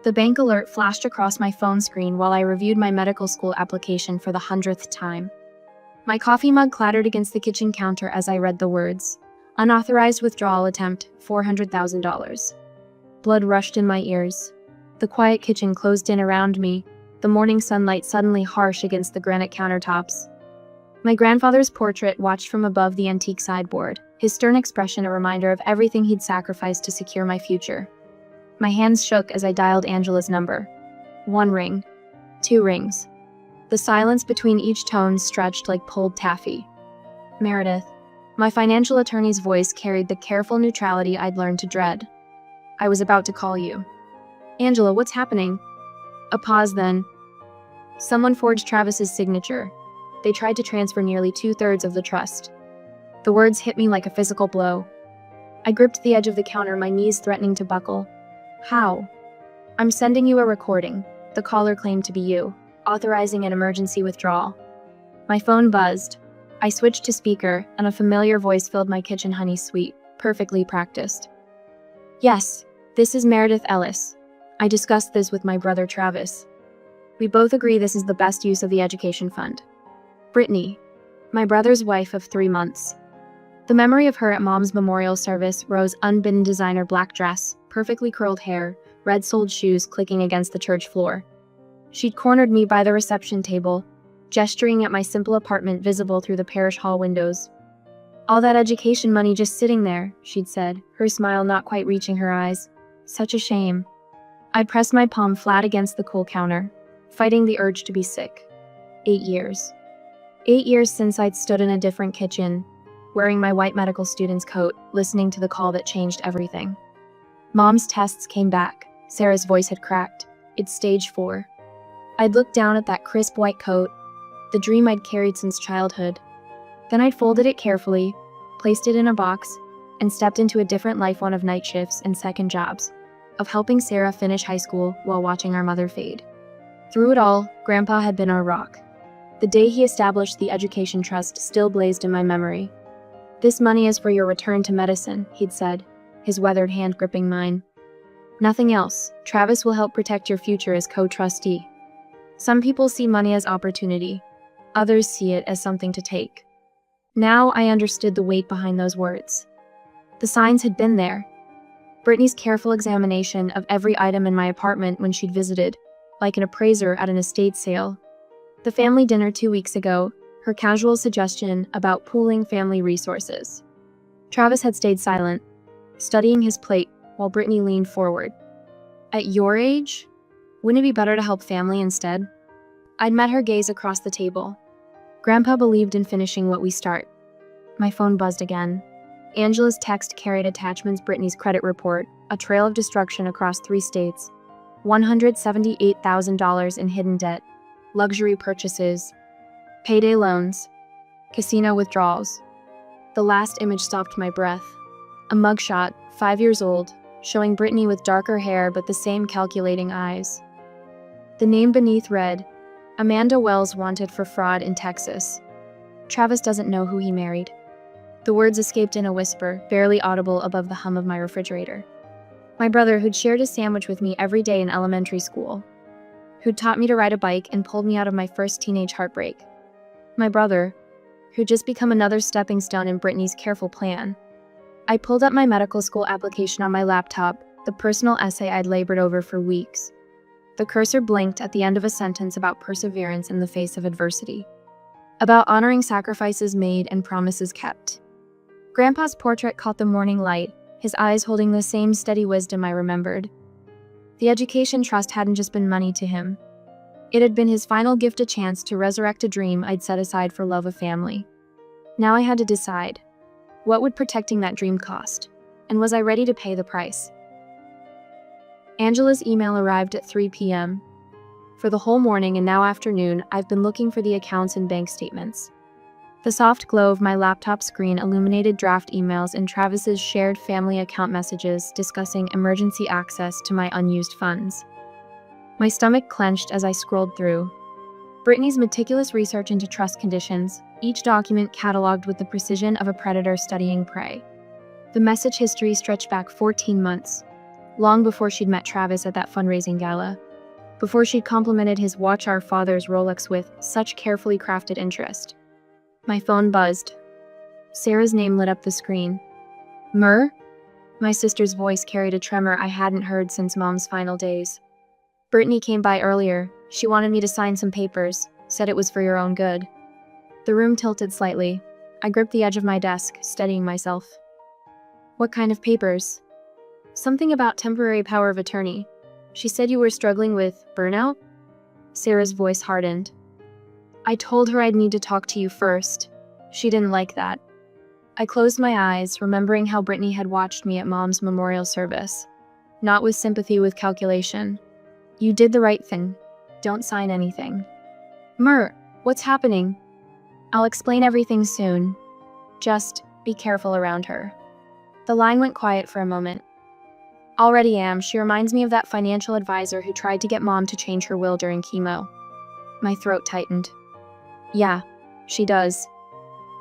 The bank alert flashed across my phone screen while I reviewed my medical school application for the 100th time. My coffee mug clattered against the kitchen counter as I read the words. Unauthorized withdrawal attempt, $400,000. Blood rushed in my ears. The quiet kitchen closed in around me, the morning sunlight suddenly harsh against the granite countertops. My grandfather's portrait watched from above the antique sideboard, his stern expression a reminder of everything he'd sacrificed to secure my future. My hands shook as I dialed Angela's number. 1 ring. 2 rings. The silence between each tone stretched like pulled taffy. Meredith. My financial attorney's voice carried the careful neutrality I'd learned to dread. I was about to call you. Angela, what's happening? A pause then. Someone forged Travis's signature. They tried to transfer nearly 2/3 of the trust. The words hit me like a physical blow. I gripped the edge of the counter, my knees threatening to buckle. How? I'm sending you a recording, the caller claimed to be you, authorizing an emergency withdrawal. My phone buzzed. I switched to speaker, and a familiar voice filled my kitchen honey suite, perfectly practiced. Yes, this is Meredith Ellis. I discussed this with my brother Travis. We both agree this is the best use of the education fund. Brittany, my brother's wife of 3 months. The memory of her at Mom's memorial service rose, unbidden designer black dress, perfectly curled hair, red-soled shoes clicking against the church floor. She'd cornered me by the reception table, gesturing at my simple apartment visible through the parish hall windows. All that education money just sitting there, she'd said, her smile not quite reaching her eyes. Such a shame. I pressed my palm flat against the cool counter, fighting the urge to be sick. 8 years. 8 years since I'd stood in a different kitchen, wearing my white medical student's coat, listening to the call that changed everything. Mom's tests came back. Sarah's voice had cracked. It's stage 4. I'd looked down at that crisp white coat, the dream I'd carried since childhood. Then I'd folded it carefully, placed it in a box, and stepped into a different life, one of night shifts and second jobs, of helping Sarah finish high school while watching our mother fade. Through it all, Grandpa had been our rock. The day he established the education trust still blazed in my memory. This money is for your return to medicine, he'd said, his weathered hand gripping mine. Nothing else. Travis will help protect your future as co-trustee. Some people see money as opportunity. Others see it as something to take. Now I understood the weight behind those words. The signs had been there. Brittany's careful examination of every item in my apartment when she'd visited, like an appraiser at an estate sale. The family dinner 2 weeks ago, her casual suggestion about pooling family resources. Travis had stayed silent, studying his plate while Brittany leaned forward. At your age? Wouldn't it be better to help family instead? I'd met her gaze across the table. Grandpa believed in finishing what we start. My phone buzzed again. Angela's text carried attachments: Brittany's credit report, a trail of destruction across 3 states, $178,000 in hidden debt, luxury purchases, payday loans, casino withdrawals. The last image stopped my breath. A mugshot, 5 years old, showing Brittany with darker hair but the same calculating eyes. The name beneath read, Amanda Wells wanted for fraud in Texas. Travis doesn't know who he married. The words escaped in a whisper, barely audible above the hum of my refrigerator. My brother, who'd shared a sandwich with me every day in elementary school, who'd taught me to ride a bike and pulled me out of my first teenage heartbreak. My brother, who'd just become another stepping stone in Brittany's careful plan. I pulled up my medical school application on my laptop, the personal essay I'd labored over for weeks. The cursor blinked at the end of a sentence about perseverance in the face of adversity, about honoring sacrifices made and promises kept. Grandpa's portrait caught the morning light, his eyes holding the same steady wisdom I remembered. The education trust hadn't just been money to him. It had been his final gift, a chance to resurrect a dream I'd set aside for love of family. Now I had to decide, what would protecting that dream cost? And was I ready to pay the price? Angela's email arrived at 3 p.m. For the whole morning and now afternoon, I've been looking for the accounts and bank statements. The soft glow of my laptop screen illuminated draft emails and Travis's shared family account messages discussing emergency access to my unused funds. My stomach clenched as I scrolled through. Brittany's meticulous research into trust conditions, each document cataloged with the precision of a predator studying prey. The message history stretched back 14 months. long before she'd met Travis at that fundraising gala, before she'd complimented his Watch Our Father's Rolex with such carefully crafted interest. My phone buzzed. Sarah's name lit up the screen. Mur? My sister's voice carried a tremor I hadn't heard since Mom's final days. Brittany came by earlier. She wanted me to sign some papers, said it was for your own good. The room tilted slightly. I gripped the edge of my desk, steadying myself. What kind of papers? Something about temporary power of attorney. She said you were struggling with burnout? Sarah's voice hardened. I told her I'd need to talk to you first. She didn't like that. I closed my eyes, remembering how Brittany had watched me at Mom's memorial service. Not with sympathy, with calculation. You did the right thing. Don't sign anything. Mur, what's happening? I'll explain everything soon. Just be careful around her. The line went quiet for a moment. Already am. She reminds me of that financial advisor who tried to get Mom to change her will during chemo. My throat tightened. Yeah, she does.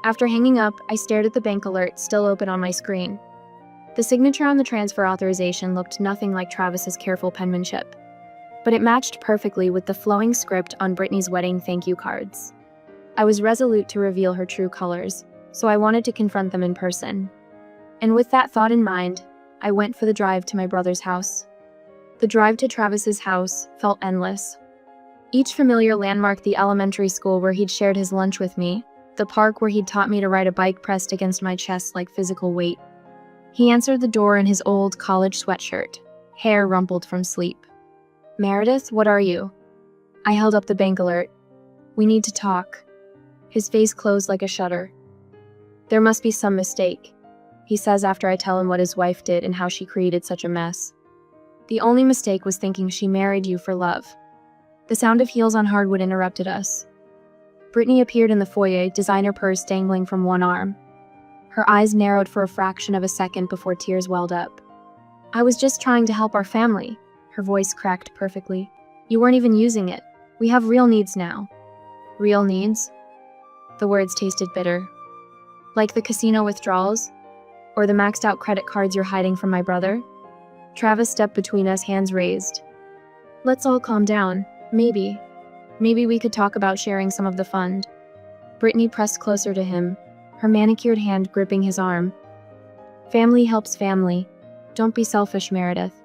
After hanging up, I stared at the bank alert still open on my screen. The signature on the transfer authorization looked nothing like Travis's careful penmanship, but it matched perfectly with the flowing script on Brittany's wedding thank you cards. I was resolute to reveal her true colors, so I wanted to confront them in person. And with that thought in mind, I went for the drive to my brother's house. The drive to Travis's house felt endless. Each familiar landmark, the elementary school where he'd shared his lunch with me, the park where he'd taught me to ride a bike pressed against my chest like physical weight. He answered the door in his old college sweatshirt, hair rumpled from sleep. Meredith, what are you? I held up the bank alert. We need to talk. His face closed like a shutter. There must be some mistake, he says after I tell him what his wife did and how she created such a mess. The only mistake was thinking she married you for love. The sound of heels on hardwood interrupted us. Brittany appeared in the foyer, designer purse dangling from one arm. Her eyes narrowed for a fraction of a second before tears welled up. I was just trying to help our family. Her voice cracked perfectly. You weren't even using it. We have real needs now. Real needs? The words tasted bitter. Like the casino withdrawals? Or the maxed out credit cards you're hiding from my brother? Travis stepped between us, hands raised. Let's all calm down. Maybe we could talk about sharing some of the fund. Brittany pressed closer to him, her manicured hand gripping his arm. Family helps family. Don't be selfish, Meredith.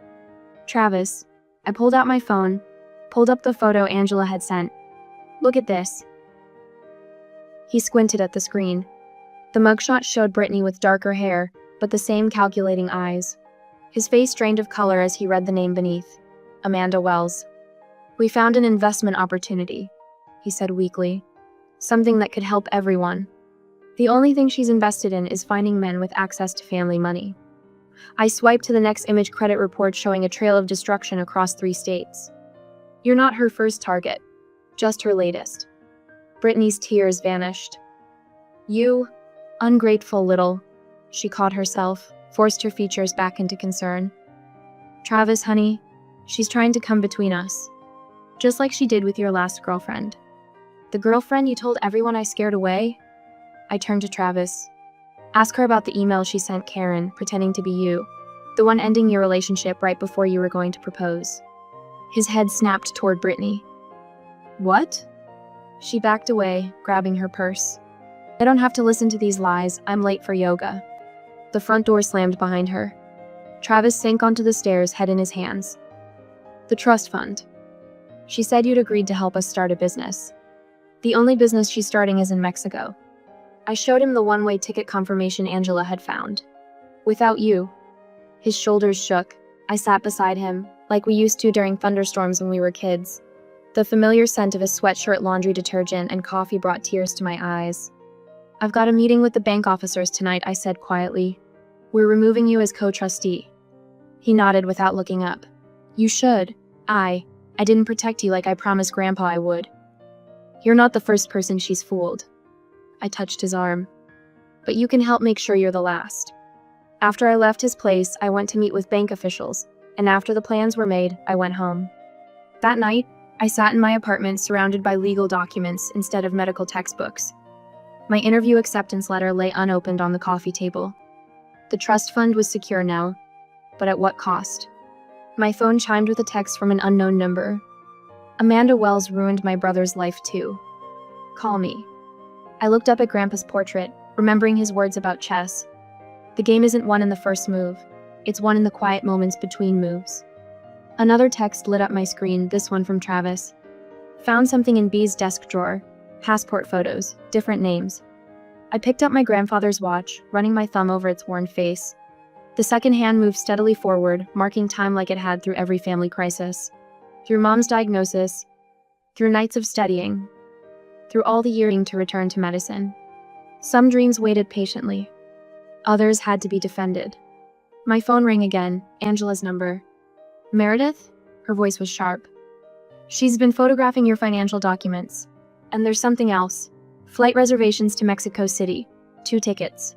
Travis, I pulled out my phone, pulled up the photo Angela had sent. Look at this. He squinted at the screen. The mugshot showed Brittany with darker hair, but the same calculating eyes. His face drained of color as he read the name beneath. Amanda Wells. We found an investment opportunity, he said weakly. Something that could help everyone. The only thing she's invested in is finding men with access to family money. I swiped to the next image, credit report showing a trail of destruction across 3 states. You're not her first target, just her latest. Brittany's tears vanished. You, ungrateful little, she caught herself, forced her features back into concern. Travis, honey, she's trying to come between us. Just like she did with your last girlfriend. The girlfriend you told everyone I scared away? I turned to Travis. Ask her about the email she sent Karen, pretending to be you. The one ending your relationship right before you were going to propose. His head snapped toward Brittany. What? She backed away, grabbing her purse. I don't have to listen to these lies. I'm late for yoga. The front door slammed behind her. Travis sank onto the stairs, head in his hands. The trust fund. She said you'd agreed to help us start a business. The only business she's starting is in Mexico. I showed him the one-way ticket confirmation Angela had found. Without you. His shoulders shook. I sat beside him, like we used to during thunderstorms when we were kids. The familiar scent of his sweatshirt, laundry detergent, and coffee brought tears to my eyes. I've got a meeting with the bank officers tonight, I said quietly. We're removing you as co-trustee. He nodded without looking up. You should. I didn't protect you like I promised Grandpa I would. You're not the first person she's fooled. I touched his arm. But you can help make sure you're the last. After I left his place, I went to meet with bank officials, and after the plans were made, I went home. That night, I sat in my apartment surrounded by legal documents instead of medical textbooks. My interview acceptance letter lay unopened on the coffee table. The trust fund was secure now, but at what cost? My phone chimed with a text from an unknown number. Amanda Wells ruined my brother's life too. Call me. I looked up at Grandpa's portrait, remembering his words about chess. The game isn't won in the first move. It's won in the quiet moments between moves. Another text lit up my screen, this one from Travis. Found something in B's desk drawer. Passport photos, different names. I picked up my grandfather's watch, running my thumb over its worn face. The second hand moved steadily forward, marking time like it had through every family crisis. Through Mom's diagnosis, through nights of studying, through all the yearning to return to medicine. Some dreams waited patiently. Others had to be defended. My phone rang again, Angela's number. Meredith? Her voice was sharp. She's been photographing your financial documents. And there's something else. Flight reservations to Mexico City. 2 tickets.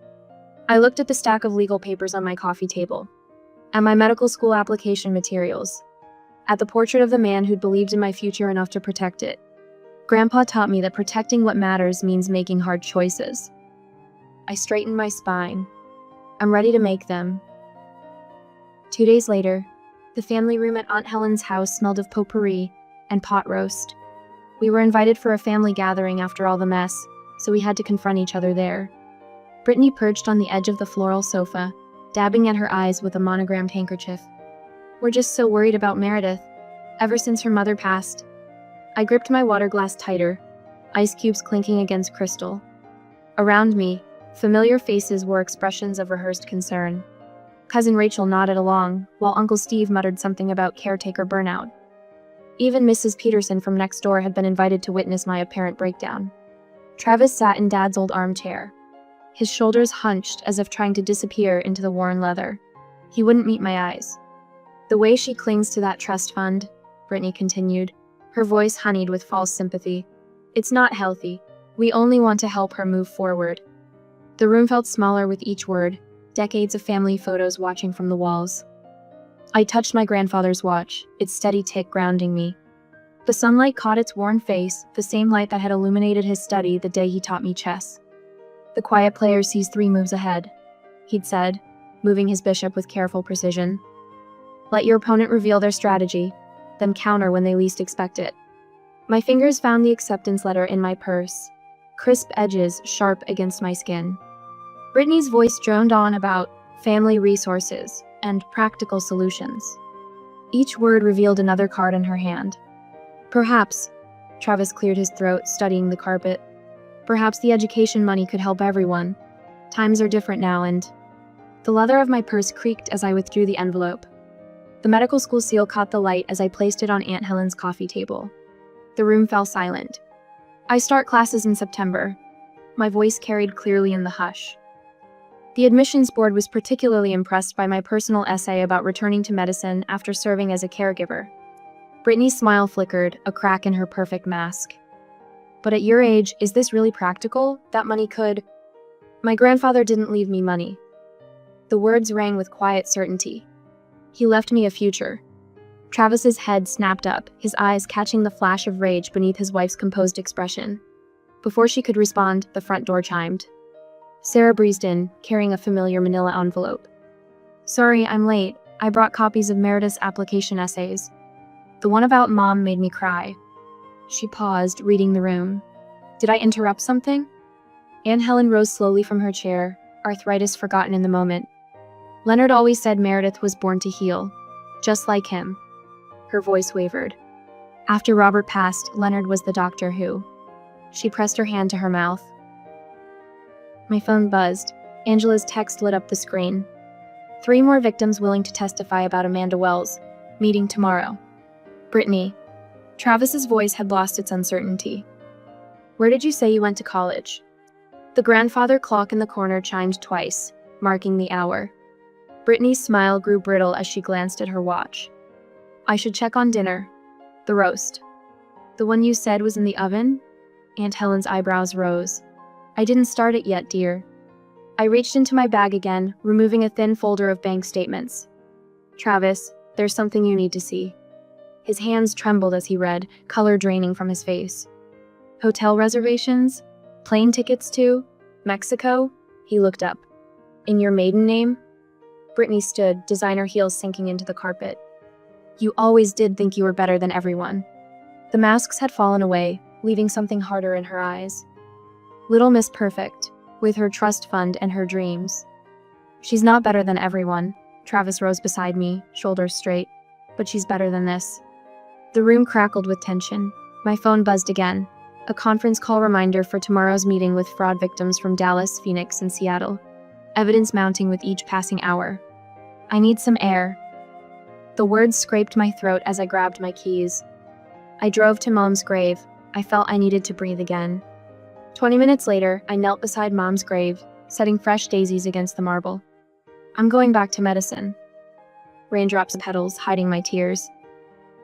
I looked at the stack of legal papers on my coffee table. At my medical school application materials. At the portrait of the man who'd believed in my future enough to protect it. Grandpa taught me that protecting what matters means making hard choices. I straightened my spine. I'm ready to make them. 2 days later, the family room at Aunt Helen's house smelled of potpourri and pot roast. We were invited for a family gathering after all the mess, so we had to confront each other there. Brittany perched on the edge of the floral sofa, dabbing at her eyes with a monogrammed handkerchief. We're just so worried about Meredith, ever since her mother passed. I gripped my water glass tighter, ice cubes clinking against crystal. Around me, familiar faces wore expressions of rehearsed concern. Cousin Rachel nodded along, while Uncle Steve muttered something about caretaker burnout. Even Mrs. Peterson from next door had been invited to witness my apparent breakdown. Travis sat in Dad's old armchair, his shoulders hunched as if trying to disappear into the worn leather. He wouldn't meet my eyes. The way she clings to that trust fund, Brittany continued, her voice honeyed with false sympathy. It's not healthy. We only want to help her move forward. The room felt smaller with each word, decades of family photos watching from the walls. I touched my grandfather's watch, its steady tick grounding me. The sunlight caught its worn face, the same light that had illuminated his study the day he taught me chess. The quiet player sees 3 moves ahead, he'd said, moving his bishop with careful precision. Let your opponent reveal their strategy, then counter when they least expect it. My fingers found the acceptance letter in my purse, crisp edges sharp against my skin. Brittany's voice droned on about family resources and practical solutions. Each word revealed another card in her hand. Perhaps, Travis cleared his throat, studying the carpet. Perhaps the education money could help everyone. Times are different now, and the leather of my purse creaked as I withdrew the envelope. The medical school seal caught the light as I placed it on Aunt Helen's coffee table. The room fell silent. I start classes in September. My voice carried clearly in the hush. The admissions board was particularly impressed by my personal essay about returning to medicine after serving as a caregiver. Brittany's smile flickered, a crack in her perfect mask. But at your age, is this really practical? That money could… My grandfather didn't leave me money. The words rang with quiet certainty. He left me a future. Travis's head snapped up, his eyes catching the flash of rage beneath his wife's composed expression. Before she could respond, the front door chimed. Sarah breezed in, carrying a familiar manila envelope. Sorry, I'm late. I brought copies of Meredith's application essays. The one about Mom made me cry. She paused, reading the room. Did I interrupt something? Aunt Helen rose slowly from her chair, arthritis forgotten in the moment. Leonard always said Meredith was born to heal, just like him. Her voice wavered. After Robert passed, Leonard was the doctor who… She pressed her hand to her mouth. My phone buzzed. Angela's text lit up the screen. 3 more victims willing to testify about Amanda Wells. Meeting tomorrow. Brittany. Travis's voice had lost its uncertainty. Where did you say you went to college? The grandfather clock in the corner chimed twice, marking the hour. Brittany's smile grew brittle as she glanced at her watch. I should check on dinner. The roast. The one you said was in the oven? Aunt Helen's eyebrows rose. I didn't start it yet, dear. I reached into my bag again, removing a thin folder of bank statements. Travis, there's something you need to see. His hands trembled as he read, color draining from his face. Hotel reservations? Plane tickets to Mexico? He looked up. In your maiden name? Brittany stood, designer heels sinking into the carpet. You always did think you were better than everyone. The masks had fallen away, leaving something harder in her eyes. Little Miss Perfect, with her trust fund and her dreams. She's not better than everyone. Travis rose beside me, shoulders straight. But she's better than this. The room crackled with tension. My phone buzzed again. A conference call reminder for tomorrow's meeting with fraud victims from Dallas, Phoenix, and Seattle. Evidence mounting with each passing hour. I need some air. The words scraped my throat as I grabbed my keys. I drove to Mom's grave. I felt I needed to breathe again. 20 minutes later, I knelt beside Mom's grave, setting fresh daisies against the marble. I'm going back to medicine. Raindrops and petals hiding my tears.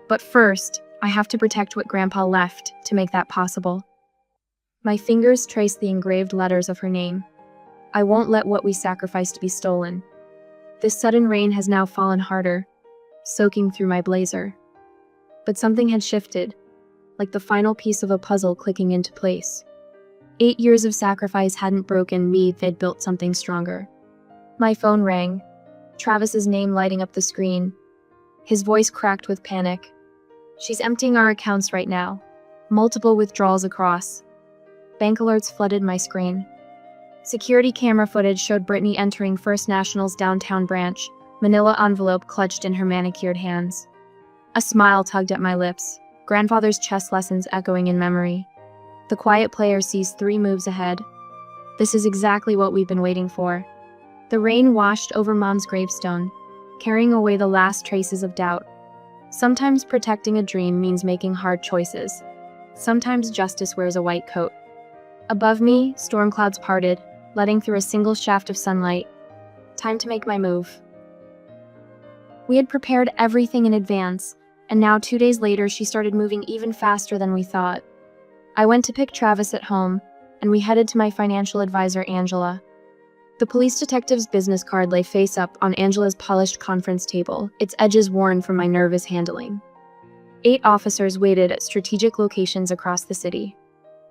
But first, I have to protect what Grandpa left to make that possible. My fingers traced the engraved letters of her name. I won't let what we sacrificed be stolen. This sudden rain has now fallen harder, soaking through my blazer. But something had shifted, like the final piece of a puzzle clicking into place. 8 years of sacrifice hadn't broken me, they'd built something stronger. My phone rang, Travis's name lighting up the screen. His voice cracked with panic. She's emptying our accounts right now. Multiple withdrawals across. Bank alerts flooded my screen. Security camera footage showed Brittany entering First National's downtown branch, manila envelope clutched in her manicured hands. A smile tugged at my lips, grandfather's chess lessons echoing in memory. The quiet player sees 3 moves ahead. This is exactly what we've been waiting for. The rain washed over Mom's gravestone, carrying away the last traces of doubt. Sometimes protecting a dream means making hard choices. Sometimes justice wears a white coat. Above me, storm clouds parted, letting through a single shaft of sunlight. Time to make my move. We had prepared everything in advance, and now 2 days later she started moving even faster than we thought. I went to pick Travis at home, and we headed to my financial advisor, Angela. The police detective's business card lay face up on Angela's polished conference table, its edges worn from my nervous handling. 8 officers waited at strategic locations across the city.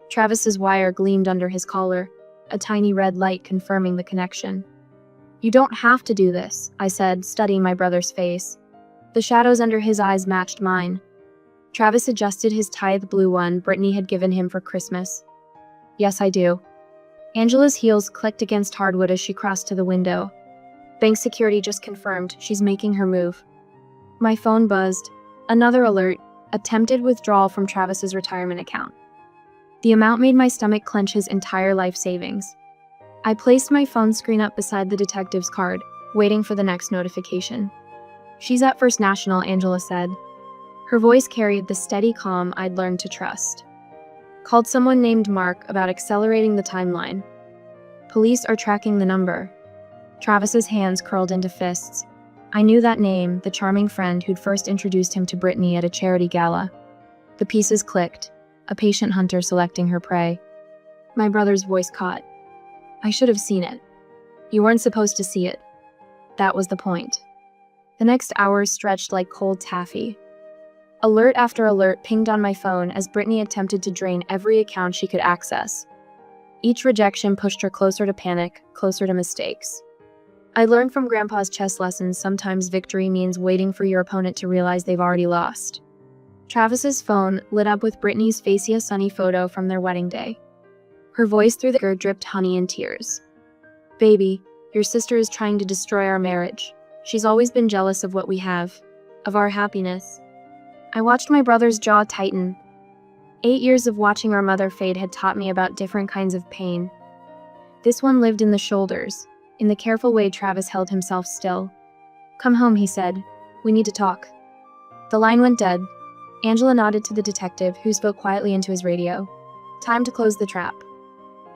Travis's wire gleamed under his collar, a tiny red light confirming the connection. You don't have to do this, I said, studying my brother's face. The shadows under his eyes matched mine. Travis adjusted his tithe blue one Brittany had given him for Christmas. Yes, I do. Angela's heels clicked against hardwood as she crossed to the window. Bank security just confirmed she's making her move. My phone buzzed. Another alert, attempted withdrawal from Travis's retirement account. The amount made my stomach clench his entire life savings. I placed my phone screen up beside the detective's card, waiting for the next notification. She's at First National, Angela said. Her voice carried the steady calm I'd learned to trust. Called someone named Mark about accelerating the timeline. Police are tracking the number. Travis's hands curled into fists. I knew that name, the charming friend who'd first introduced him to Brittany at a charity gala. The pieces clicked, a patient hunter selecting her prey. My brother's voice caught. I should have seen it. You weren't supposed to see it. That was the point. The next hours stretched like cold taffy. Alert after alert pinged on my phone as Brittany attempted to drain every account she could access. Each rejection pushed her closer to panic, closer to mistakes. I learned from Grandpa's chess lessons sometimes victory means waiting for your opponent to realize they've already lost. Travis's phone lit up with Brittany's facia sunny photo from their wedding day. Her voice through the air dripped honey and tears. Baby, your sister is trying to destroy our marriage. She's always been jealous of what we have, of our happiness. I watched my brother's jaw tighten. 8 years of watching our mother fade had taught me about different kinds of pain. This one lived in the shoulders, in the careful way Travis held himself still. Come home, he said. We need to talk. The line went dead. Angela nodded to the detective, who spoke quietly into his radio. Time to close the trap.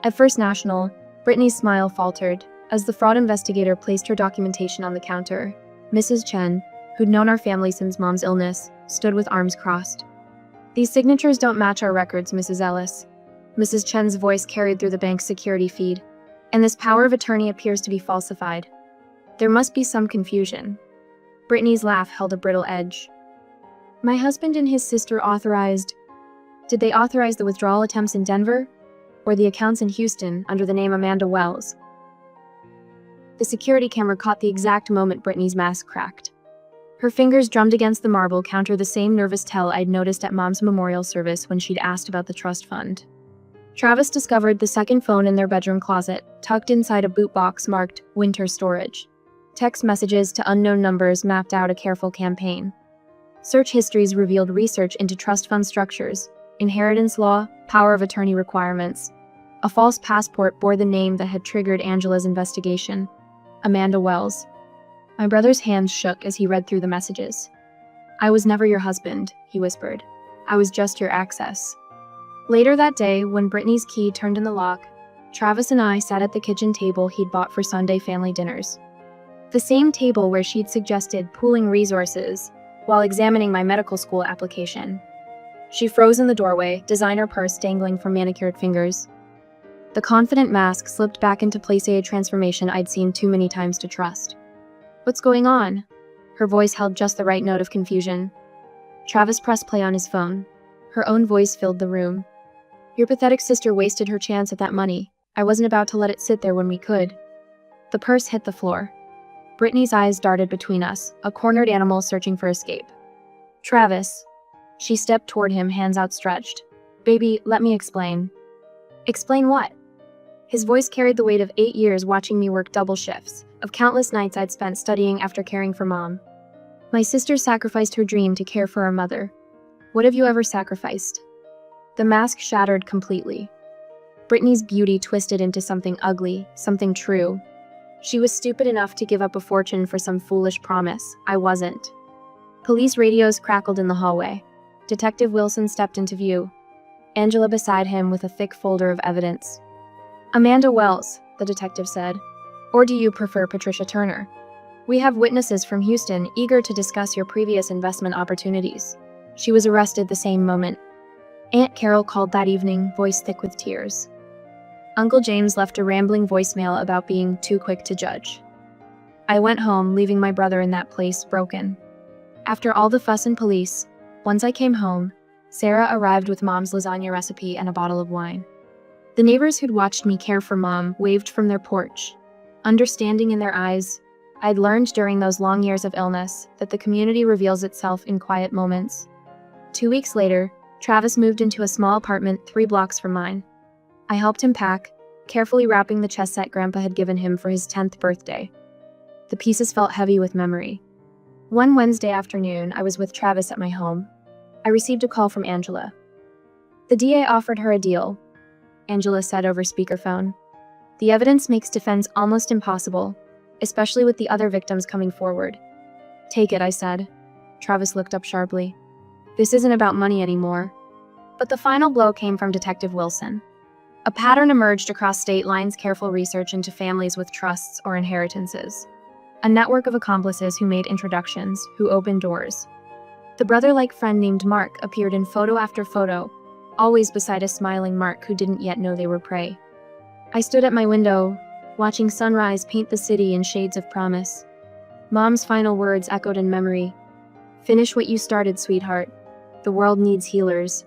At First National, Brittany's smile faltered as the fraud investigator placed her documentation on the counter. Mrs. Chen, who'd known our family since Mom's illness, stood with arms crossed. These signatures don't match our records, Mrs. Ellis. Mrs. Chen's voice carried through the bank's security feed. And this power of attorney appears to be falsified. There must be some confusion. Brittany's laugh held a brittle edge. My husband and his sister authorized... Did they authorize the withdrawal attempts in Denver? Or the accounts in Houston under the name Amanda Wells? The security camera caught the exact moment Brittany's mask cracked. Her fingers drummed against the marble counter, the same nervous tell I'd noticed at Mom's memorial service when she'd asked about the trust fund. Travis discovered the second phone in their bedroom closet, tucked inside a boot box marked Winter Storage. Text messages to unknown numbers mapped out a careful campaign. Search histories revealed research into trust fund structures, inheritance law, power of attorney requirements. A false passport bore the name that had triggered Angela's investigation: Amanda Wells. My brother's hands shook as he read through the messages. "I was never your husband," he whispered. "I was just your access." Later that day, when Brittany's key turned in the lock, Travis and I sat at the kitchen table he'd bought for Sunday family dinners. The same table where she'd suggested pooling resources while examining my medical school application. She froze in the doorway, designer purse dangling from manicured fingers. The confident mask slipped back into place, a transformation I'd seen too many times to trust. "What's going on?" Her voice held just the right note of confusion. Travis pressed play on his phone. Her own voice filled the room. "Your pathetic sister wasted her chance at that money. I wasn't about to let it sit there when we could." The purse hit the floor. Brittany's eyes darted between us, a cornered animal searching for escape. "Travis." She stepped toward him, hands outstretched. "Baby, let me explain." "Explain what?" His voice carried the weight of 8 years watching me work double shifts, of countless nights I'd spent studying after caring for Mom. "My sister sacrificed her dream to care for her mother. What have you ever sacrificed?" The mask shattered completely. Brittany's beauty twisted into something ugly, something true. She was stupid enough to give up a fortune for some foolish promise. I wasn't. Police radios crackled in the hallway. Detective Wilson stepped into view, Angela beside him with a thick folder of evidence. "Amanda Wells," the detective said. "Or do you prefer Patricia Turner? We have witnesses from Houston eager to discuss your previous investment opportunities." She was arrested the same moment. Aunt Carol called that evening, voice thick with tears. Uncle James left a rambling voicemail about being too quick to judge. I went home, leaving my brother in that place, broken. After all the fuss and police, once I came home, Sarah arrived with Mom's lasagna recipe and a bottle of wine. The neighbors who'd watched me care for Mom waved from their porch, understanding in their eyes. I'd learned during those long years of illness that the community reveals itself in quiet moments. 2 weeks later, Travis moved into a small apartment 3 blocks from mine. I helped him pack, carefully wrapping the chess set Grandpa had given him for his 10th birthday. The pieces felt heavy with memory. One Wednesday afternoon, I was with Travis at my home. I received a call from Angela. "The DA offered her a deal," Angela said over speakerphone. "The evidence makes defense almost impossible, especially with the other victims coming forward." "Take it," I said. Travis looked up sharply. "This isn't about money anymore." But the final blow came from Detective Wilson. A pattern emerged across state lines: careful research into families with trusts or inheritances. A network of accomplices who made introductions, who opened doors. The brother-like friend named Mark appeared in photo after photo, always beside a smiling Mark who didn't yet know they were prey. I stood at my window, watching sunrise paint the city in shades of promise. Mom's final words echoed in memory. "Finish what you started, sweetheart. The world needs healers."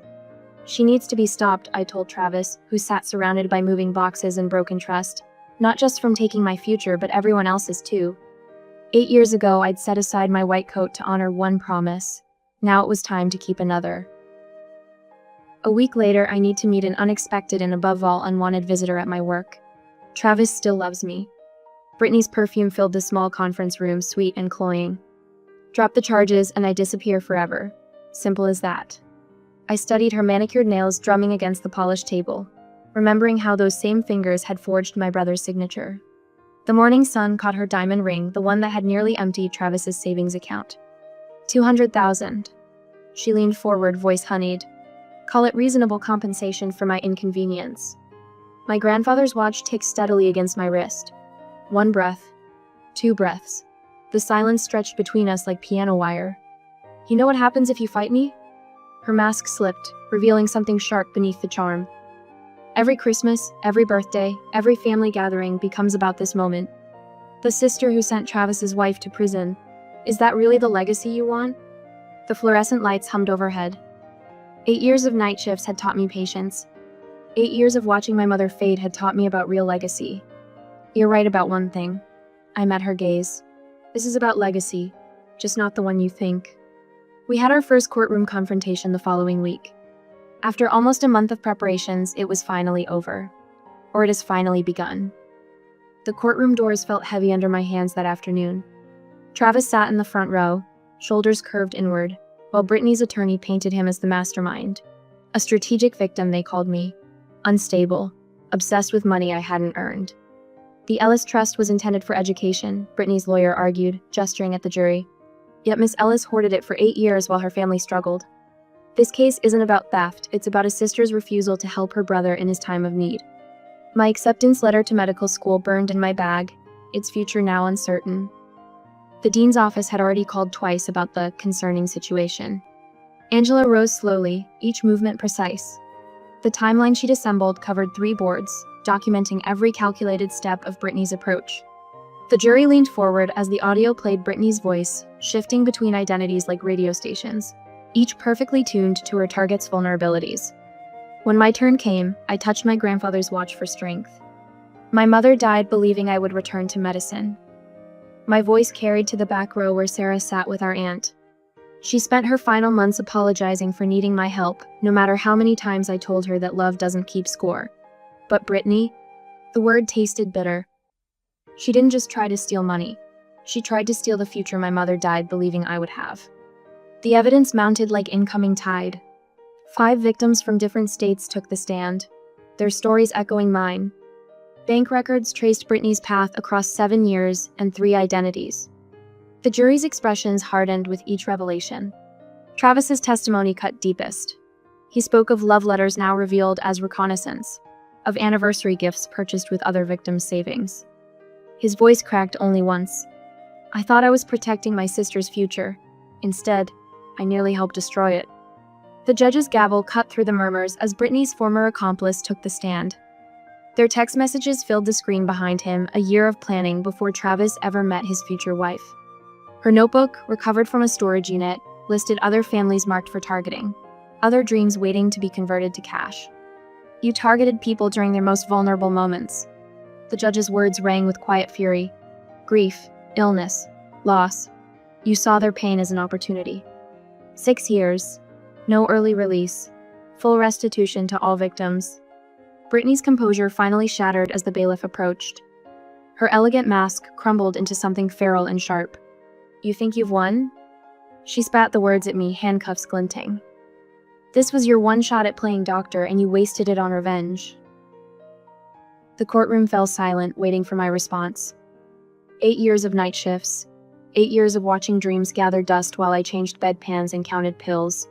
"She needs to be stopped," I told Travis, who sat surrounded by moving boxes and broken trust. "Not just from taking my future, but everyone else's too." 8 years ago, I'd set aside my white coat to honor one promise. Now it was time to keep another. A week later, I need to meet an unexpected and above all unwanted visitor at my work. Travis still loves me. Brittany's perfume filled the small conference room, sweet and cloying. Drop the charges and I disappear forever. Simple as that. I studied her manicured nails drumming against the polished table, remembering how those same fingers had forged my brother's signature. The morning sun caught her diamond ring, the one that had nearly emptied Travis's savings account. 200,000. She leaned forward, voice honeyed. "Call it reasonable compensation for my inconvenience." My grandfather's watch ticked steadily against my wrist. 1 breath. 2 breaths. The silence stretched between us like piano wire. "You know what happens if you fight me?" Her mask slipped, revealing something sharp beneath the charm. "Every Christmas, every birthday, every family gathering becomes about this moment. The sister who sent Travis's wife to prison. Is that really the legacy you want?" The fluorescent lights hummed overhead. 8 years of night shifts had taught me patience. 8 years of watching my mother fade had taught me about real legacy. "You're right about one thing." I met her gaze. "This is about legacy. just not the one you think. We had our first courtroom confrontation the following week. After almost a month of preparations, it was finally over. Or it has finally begun. The courtroom doors felt heavy under my hands that afternoon. Travis sat in the front row, shoulders curved inward, while Brittany's attorney painted him as the mastermind. A strategic victim, they called me. Unstable, obsessed with money I hadn't earned. The Ellis Trust was intended for education, Brittany's lawyer argued, gesturing at the jury. Yet Miss Ellis hoarded it for 8 years while her family struggled. This case isn't about theft, it's about a sister's refusal to help her brother in his time of need. My acceptance letter to medical school burned in my bag, its future now uncertain. The dean's office had already called twice about the concerning situation. Angela rose slowly, each movement precise. The timeline she'd assembled covered 3 boards, documenting every calculated step of Brittany's approach. The jury leaned forward as the audio played Brittany's voice, shifting between identities like radio stations, each perfectly tuned to her target's vulnerabilities. When my turn came, I touched my grandfather's watch for strength. My mother died believing I would return to medicine. My voice carried to the back row where Sarah sat with our aunt. She spent her final months apologizing for needing my help, no matter how many times I told her that love doesn't keep score. But Brittany? The word tasted bitter. She didn't just try to steal money. She tried to steal the future my mother died believing I would have. The evidence mounted like incoming tide. 5 victims from different states took the stand, their stories echoing mine. Bank records traced Brittany's path across 7 years and 3 identities. The jury's expressions hardened with each revelation. Travis's testimony cut deepest. He spoke of love letters now revealed as reconnaissance, of anniversary gifts purchased with other victims' savings. His voice cracked only once. I thought I was protecting my sister's future. Instead, I nearly helped destroy it. The judge's gavel cut through the murmurs as Brittany's former accomplice took the stand. Their text messages filled the screen behind him, a year of planning before Travis ever met his future wife. Her notebook, recovered from a storage unit, listed other families marked for targeting, other dreams waiting to be converted to cash. You targeted people during their most vulnerable moments. The judge's words rang with quiet fury. Grief, illness, loss. You saw their pain as an opportunity. 6 years. No early release. Full restitution to all victims. Brittany's composure finally shattered as the bailiff approached. Her elegant mask crumbled into something feral and sharp. You think you've won? She spat the words at me, handcuffs glinting. This was your one shot at playing doctor, and you wasted it on revenge. The courtroom fell silent, waiting for my response. 8 years of night shifts. 8 years of watching dreams gather dust while I changed bedpans and counted pills.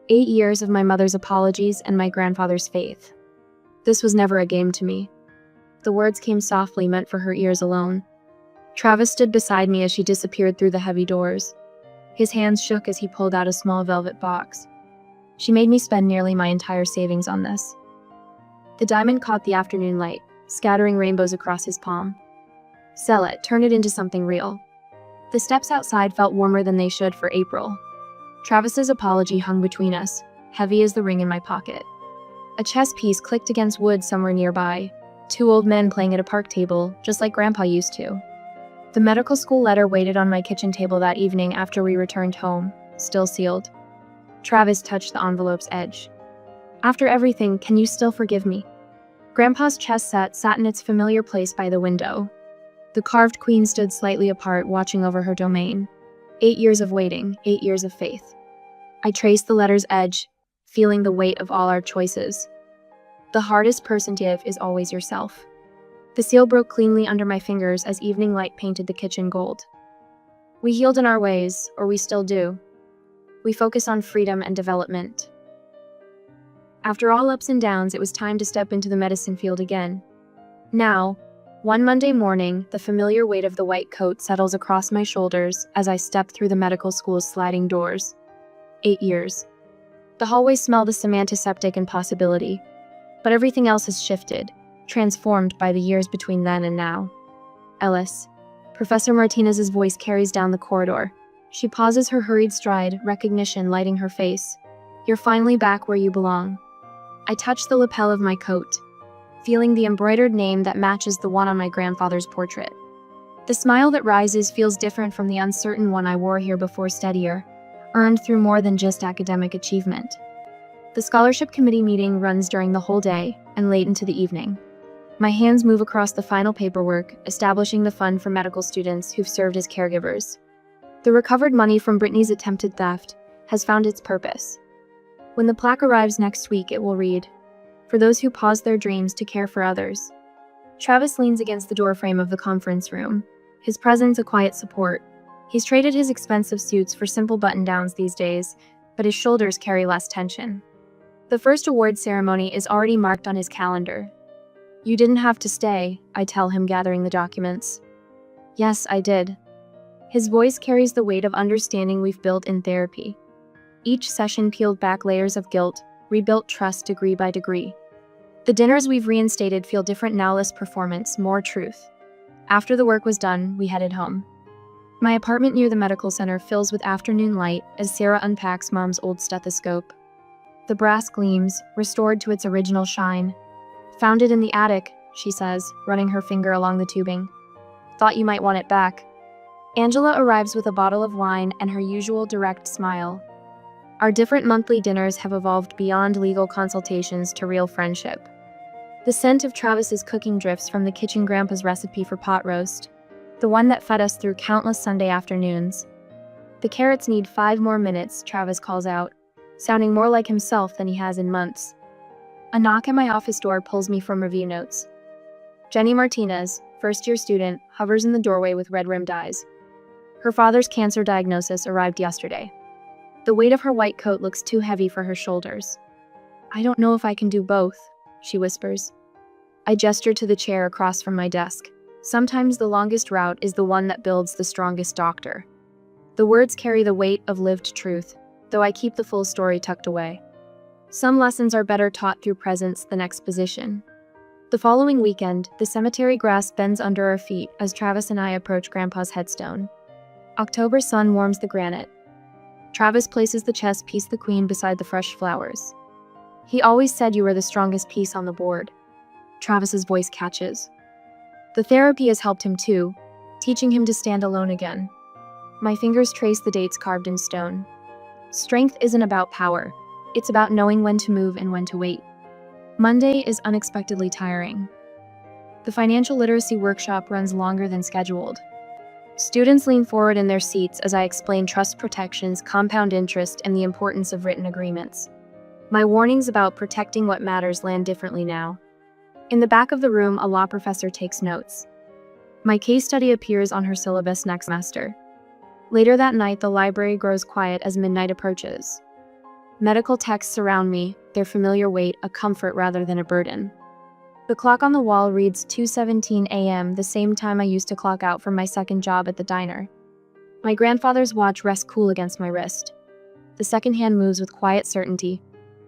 8 years of my mother's apologies and my grandfather's faith. This was never a game to me. The words came softly, meant for her ears alone. Travis stood beside me as she disappeared through the heavy doors. His hands shook as he pulled out a small velvet box. She made me spend nearly my entire savings on this. The diamond caught the afternoon light, scattering rainbows across his palm. Sell it, turn it into something real. The steps outside felt warmer than they should for April. Travis's apology hung between us, heavy as the ring in my pocket. A chess piece clicked against wood somewhere nearby. 2 old men playing at a park table, just like Grandpa used to. The medical school letter waited on my kitchen table that evening after we returned home, still sealed. Travis touched the envelope's edge. After everything, can you still forgive me? Grandpa's chess set sat in its familiar place by the window. The carved queen stood slightly apart, watching over her domain. 8 years of waiting, 8 years of faith. I traced the letter's edge, feeling the weight of all our choices. The hardest person to give is always yourself. The seal broke cleanly under my fingers as evening light painted the kitchen gold. We healed in our ways, or we still do. We focus on freedom and development. After all ups and downs, it was time to step into the medicine field again. Now, one Monday morning, the familiar weight of the white coat settles across my shoulders as I step through the medical school's sliding doors. 8 years. The hallways smelled of semantiseptic and possibility. But everything else has shifted, transformed by the years between then and now. Ellis. Professor Martinez's voice carries down the corridor. She pauses her hurried stride, recognition lighting her face. You're finally back where you belong. I touch the lapel of my coat, feeling the embroidered name that matches the one on my grandfather's portrait. The smile that rises feels different from the uncertain one I wore here before, steadier, earned through more than just academic achievement. The scholarship committee meeting runs during the whole day and late into the evening. My hands move across the final paperwork, establishing the fund for medical students who've served as caregivers. The recovered money from Brittany's attempted theft has found its purpose. When the plaque arrives next week, it will read, "For those who pause their dreams to care for others." Travis leans against the doorframe of the conference room, his presence a quiet support. He's traded his expensive suits for simple button-downs these days, but his shoulders carry less tension. The first award ceremony is already marked on his calendar. "You didn't have to stay," I tell him, gathering the documents. "Yes, I did." His voice carries the weight of understanding we've built in therapy. Each session peeled back layers of guilt, rebuilt trust degree by degree. The dinners we've reinstated feel different now, less performance, more truth. After the work was done, we headed home. My apartment near the medical center fills with afternoon light as Sarah unpacks Mom's old stethoscope. The brass gleams, restored to its original shine. "Found it in the attic," she says, running her finger along the tubing. "Thought you might want it back." Angela arrives with a bottle of wine and her usual direct smile. Our different monthly dinners have evolved beyond legal consultations to real friendship. The scent of Travis's cooking drifts from the kitchen, Grandpa's recipe for pot roast, the one that fed us through countless Sunday afternoons. "The carrots need 5 more minutes," Travis calls out, sounding more like himself than he has in months. A knock at my office door pulls me from review notes. Jenny Martinez, first-year student, hovers in the doorway with red-rimmed eyes. Her father's cancer diagnosis arrived yesterday. The weight of her white coat looks too heavy for her shoulders. "I don't know if I can do both," she whispers. I gesture to the chair across from my desk. Sometimes the longest route is the one that builds the strongest doctor. The words carry the weight of lived truth, though I keep the full story tucked away. Some lessons are better taught through presence than exposition. The following weekend, the cemetery grass bends under our feet as Travis and I approach Grandpa's headstone. October sun warms the granite. Travis places the chess piece, the queen, beside the fresh flowers. "He always said you were the strongest piece on the board." Travis's voice catches. The therapy has helped him too, teaching him to stand alone again. My fingers trace the dates carved in stone. Strength isn't about power. It's about knowing when to move and when to wait. Monday is unexpectedly tiring. The financial literacy workshop runs longer than scheduled. Students lean forward in their seats as I explain trust protections, compound interest, and the importance of written agreements. My warnings about protecting what matters land differently now. In the back of the room, a law professor takes notes. My case study appears on her syllabus next semester. Later that night, the library grows quiet as midnight approaches. Medical texts surround me, their familiar weight a comfort rather than a burden. The clock on the wall reads 2:17 a.m., the same time I used to clock out from my second job at the diner. My grandfather's watch rests cool against my wrist. The second hand moves with quiet certainty,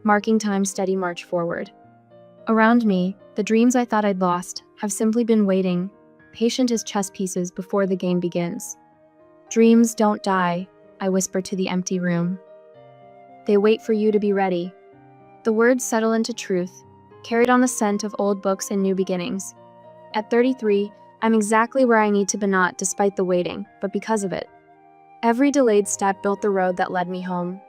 marking time's steady march forward. Around me, the dreams I thought I'd lost have simply been waiting, patient as chess pieces before the game begins. "Dreams don't die," I whisper to the empty room. "They wait for you to be ready." The words settle into truth, carried on the scent of old books and new beginnings. At 33, I'm exactly where I need to be, not despite the waiting, but because of it. Every delayed step built the road that led me home.